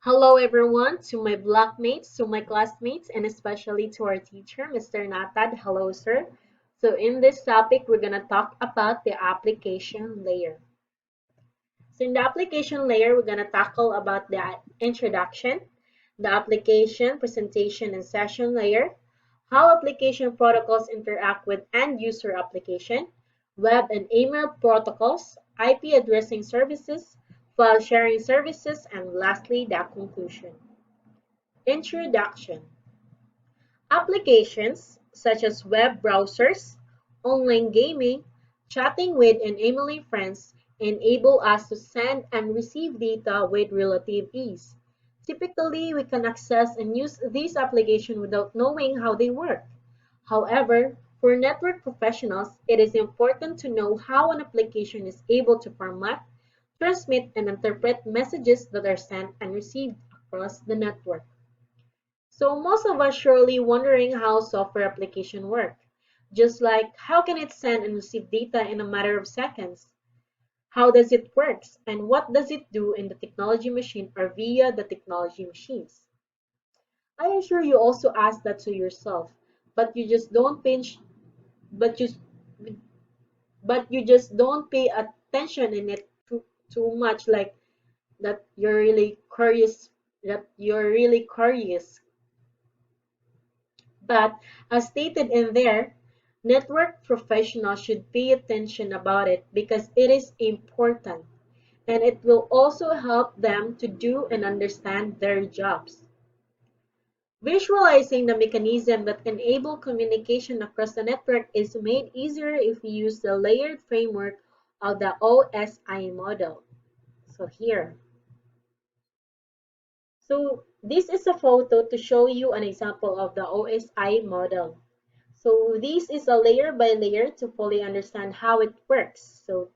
Hello everyone, to my blockmates, to my classmates, and especially to our teacher, Mr. Natad. Hello, sir. So in this topic, we're going to talk about the application layer. So in the application layer, we're going to tackle about the introduction, the application, presentation, and session layer, how application protocols interact with end-user application, web and email protocols, IP addressing services, file sharing services, and lastly, the conclusion. Introduction. Applications such as web browsers, online gaming, chatting with and emailing friends enable us to send and receive data with relative ease. Typically, we can access and use these applications without knowing how they work. However, for network professionals, it is important to know how an application is able to format, transmit, and interpret messages that are sent and received across the network. So most of us surely wondering how software application work. Just like how can it send and receive data in a matter of seconds? How does it work? And what does it do in the technology machine or via the technology machines? I am sure you also ask that to yourself, but you just don't pinch but you but you just don't pay attention in it too much like that you're really curious. But as stated in there, network professionals should pay attention about it because it is important and it will also help them to do and understand their jobs. Visualizing the mechanism that enable communication across the network is made easier if we use the layered framework of the OSI model. So here. So this is a photo to show you an example of the OSI model. So this is a layer by layer to fully understand how it works. So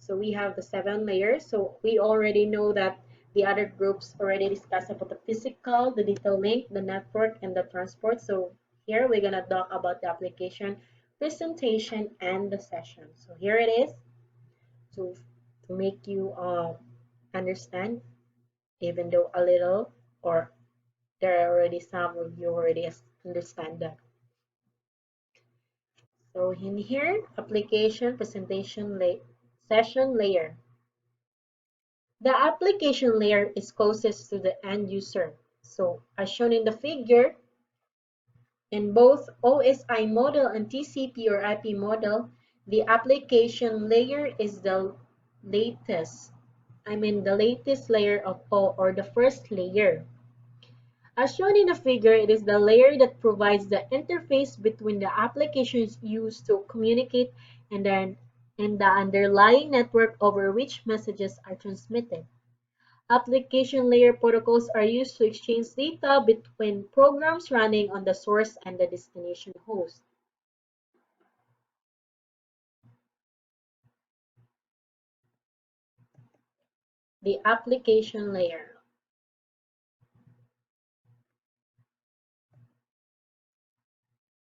we have the 7 layers. So we already know that the other groups already discussed about the physical, the data link, the network, and the transport. So here we're gonna talk about the application, presentation, and the session. So here it is to, to make you understand, even though a little or there are already some of you already understand that. So in here, application, presentation, session layer. The application layer is closest to the end user. So as shown in the figure, in both OSI model and TCP or IP model, the application layer is the latest layer of all, or the first layer. As shown in the figure, it is the layer that provides the interface between the applications used to communicate and the underlying network over which messages are transmitted. Application layer protocols are used to exchange data between programs running on the source and the destination host. The application layer.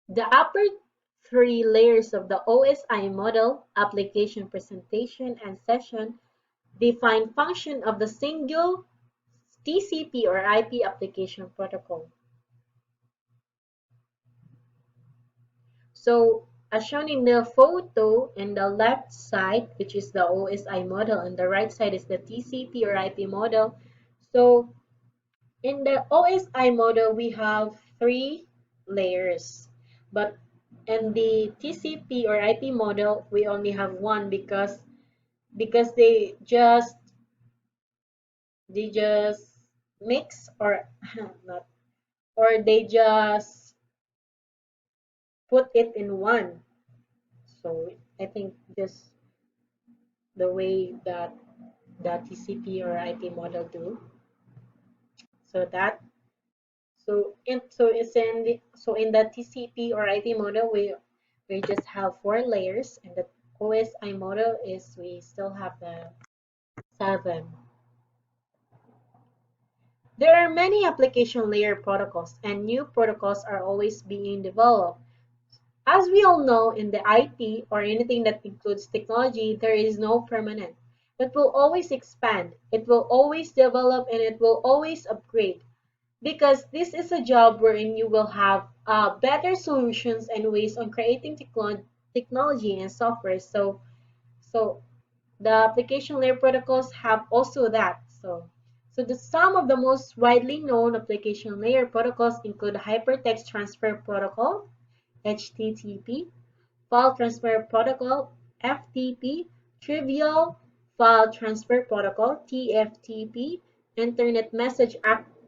The upper 3 layers of the OSI model, application, presentation, and session, define function of the single TCP or IP application protocol. So as shown in the photo, in the left side, which is the OSI model, and the right side is the TCP or IP model. So in the OSI model, we have 3 layers, but in the TCP or IP model, we only have one because they just mix or not, or they just put it in one. So I think just the way that the TCP or IP model do. So that in the TCP or IP model we just have 4 layers, and the OSI model is we still have the 7. There are many application layer protocols, and new protocols are always being developed. As we all know, in the IT or anything that includes technology, there is no permanent. It will always expand, it will always develop, and it will always upgrade because this is a job wherein you will have better solutions and ways on creating technology and software. So the application layer protocols have also that. Some of the most widely known application layer protocols include Hypertext Transfer Protocol, HTTP, File Transfer Protocol, FTP, Trivial File Transfer Protocol, TFTP, Internet Message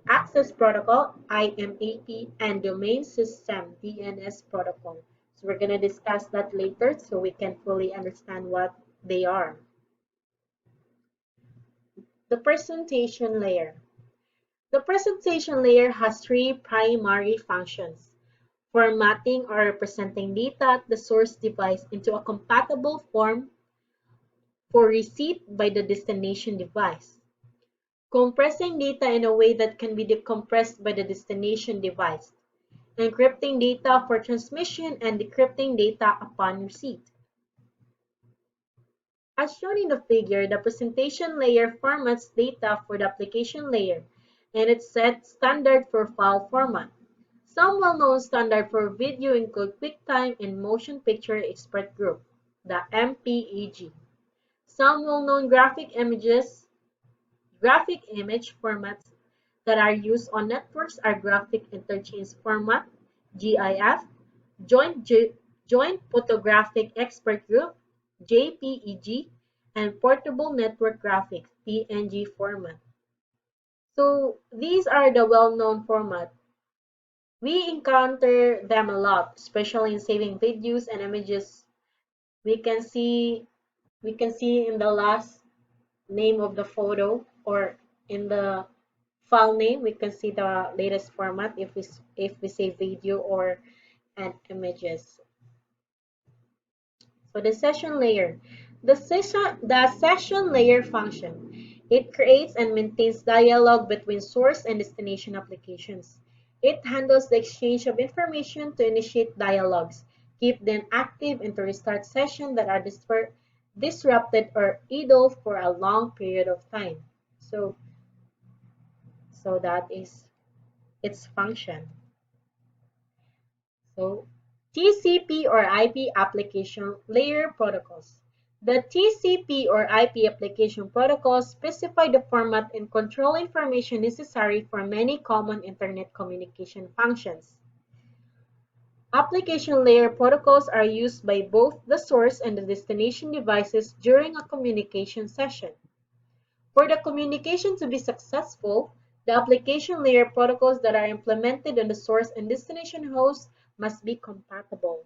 Access Protocol, IMAP, and Domain System, DNS Protocol. So we're going to discuss that later so we can fully understand what they are. The presentation layer. The presentation layer has three primary functions: formatting or representing data at the source device into a compatible form for receipt by the destination device, compressing data in a way that can be decompressed by the destination device, encrypting data for transmission, and decrypting data upon receipt. As shown in the figure, the presentation layer formats data for the application layer, and it sets standard for file format. Some well-known standards for video include QuickTime and Motion Picture Expert Group, the MPEG. Some well-known graphic image formats that are used on networks are Graphic Interchange Format, GIF, Joint Photographic Expert Group, JPEG, and Portable Network Graphics, PNG format. So these are the well-known formats. We encounter them a lot, especially in saving videos and images. We can see in the last name of the photo or in the file name, we can see the latest format if we save video or and images. So the session layer. The session layer function. It creates and maintains dialogue between source and destination applications. It handles the exchange of information to initiate dialogues, keep them active, and to restart sessions that are disrupted or idle for a long period of time. So that is its function. So TCP or IP application layer protocols. The TCP or IP application protocols specify the format and control information necessary for many common Internet communication functions. Application layer protocols are used by both the source and the destination devices during a communication session. For the communication to be successful, the application layer protocols that are implemented on the source and destination hosts must be compatible.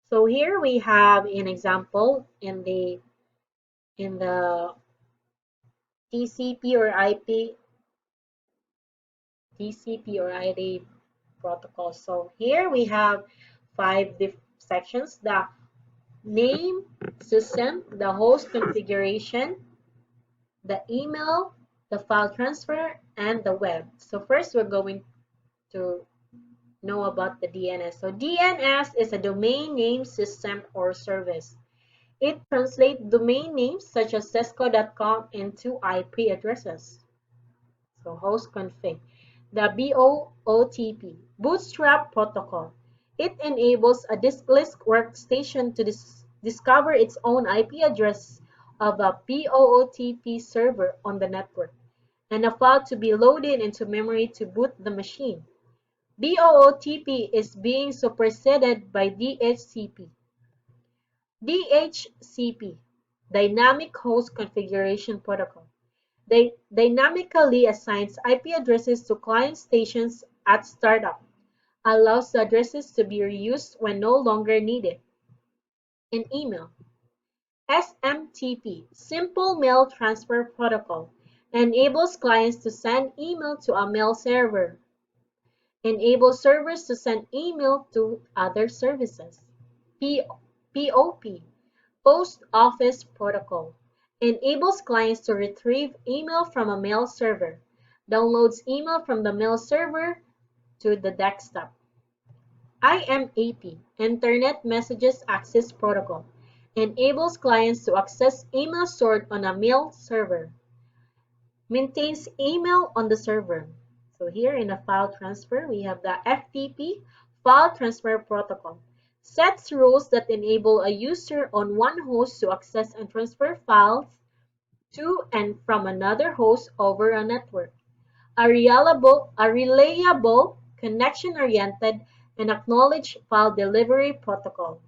So here we have an example in the TCP or IP protocol. So here we have five sections: the name, system, the host configuration, the email, the file transfer, and the web. So first we're going to know about the DNS. So DNS is a domain name system or service. It translates domain names such as cisco.com into IP addresses. So host config. The BOOTP, Bootstrap Protocol. It enables a diskless workstation to discover its own IP address of a BOOTP server on the network, and a file to be loaded into memory to boot the machine. BOOTP is being superseded by DHCP. DHCP, Dynamic Host Configuration Protocol, dynamically assigns IP addresses to client stations at startup, allows the addresses to be reused when no longer needed. And email. SMTP, Simple Mail Transfer Protocol, enables clients to send email to a mail server, enables servers to send email to other services. POP, Post Office Protocol, enables clients to retrieve email from a mail server, downloads email from the mail server to the desktop. IMAP, Internet Messages Access Protocol, enables clients to access email stored on a mail server, maintains email on the server. So here in the file transfer, we have the FTP, File Transfer Protocol, sets rules that enable a user on one host to access and transfer files to and from another host over a network. A reliable, connection-oriented, and acknowledged file delivery protocol.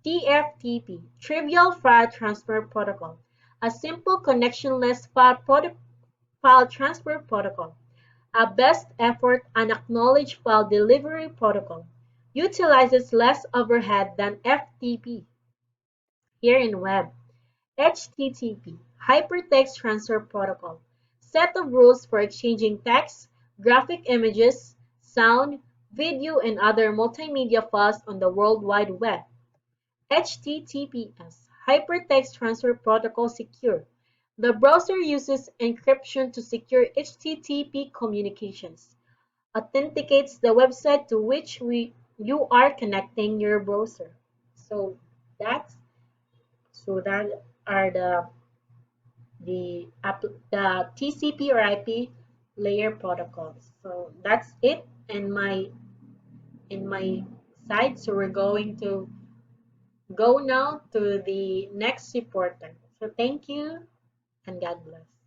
TFTP, Trivial File Transfer Protocol, a simple connectionless file transfer protocol, a best effort unacknowledged file delivery protocol, utilizes less overhead than FTP. Here in web, HTTP, Hypertext Transfer Protocol, set of rules for exchanging text, graphic images, sound, video, and other multimedia files on the World Wide Web. HTTPS, Hypertext Transfer Protocol Secure. The browser uses encryption to secure HTTP communications, authenticates the website to which you are connecting your browser. So that's that are the TCP or IP layer protocols. So that's it in my side. So we're going to go now to the next reporter. So thank you and God bless.